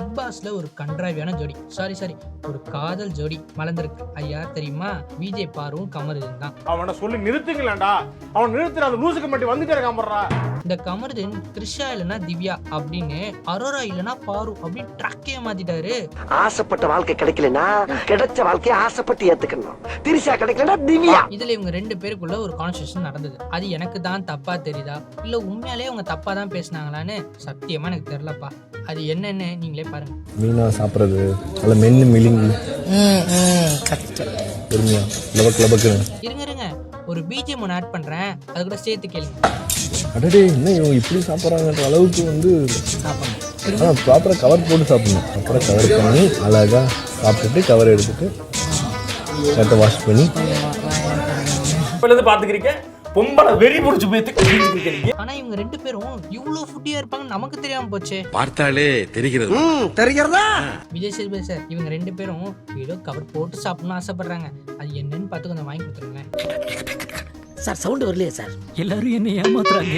Big பாஸ்ல ஒரு கன்றாவியான ஜோடி சாரி ஒரு காதல் ஜோடி மலர்ந்திருக்கு ஐயா தெரியுமா? விஜய் பாருவும் கமருதீன் தான். அவனை சொல்லி நிறுத்துங்களேன்டா. அவன் நிறுத்துற அந்த லூசுக்கு மட்டும் வந்துட்டே இருக்காமறா. இந்த கமருதீன் த்ரிஷா இல்லனா திவ்யா அப்படின்னு, அரோரா இல்லனா பாரு அப்படின்னு ட்ராக்கே மாத்திட்டாரு. ஆசைப்பட்ட வாழ்க்கை கிடைக்கலனா கிடைச்ச வாழ்க்கையை ஆசைப்பட்டு ஏத்துக்கணும். திரிஷா கிடைக்கலனா திவ்யா. இதுல இவங்க ரெண்டு பேருக்குள்ள ஒரு கான்வர்சேஷன் நடந்தது. அது எனக்கு தான் தப்பா தெரியுதா இல்ல உண்மையாலே அவங்க தப்பா தான் பேசினாங்களான்னு சத்தியமா எனக்கு தெரியலப்பா. அது என்னன்னு நீங்களே பாருங்க. மீனா சாப்பிட்றது அல்ல மென்னு மிலிங்கி பொறுமையா லபக்கு இருங்க ஒரு பிஜிஎம் ஒன்று ஆட் பண்றேன், அது கூட சேர்த்து கேளுங்க. அடடே என்ன இவங்க இப்படி சாப்பிட்றாங்கன்ற அளவுக்கு வந்து ஆனால் ப்ராப்பராக கவர் போட்டு சாப்பிடணும். அப்புறம் கவர் பண்ணி அழகாக சாப்பிட்டுட்டு கவர் எடுத்துட்டு சட்டை வாஷ் பண்ணி பார்த்துக்கிறீங்க. பொம்பளை வெறி புடிச்சு போயிட்டு. ஆனா இவங்க ரெண்டு பேரும் இவ்வளவு ஃபுட்டியா இருப்பாங்க நமக்கு தெரியாம போச்சு. பார்த்தாலே தெரிகிறது. தெரிகிறதா? விஜய் சேதுபதி சார் இவங்க ரெண்டு பேரும் ஏதோ கவர் போட்டு சாப்பிடணும்னு ஆசைப்படுறாங்க. அது என்னன்னு பார்த்து கொஞ்சம் வாங்கி கொடுத்துருங்களேன் சார் சவுண்ட் வரலையே சார். எல்லாரும் என்ன ஏமாத்துறாங்க.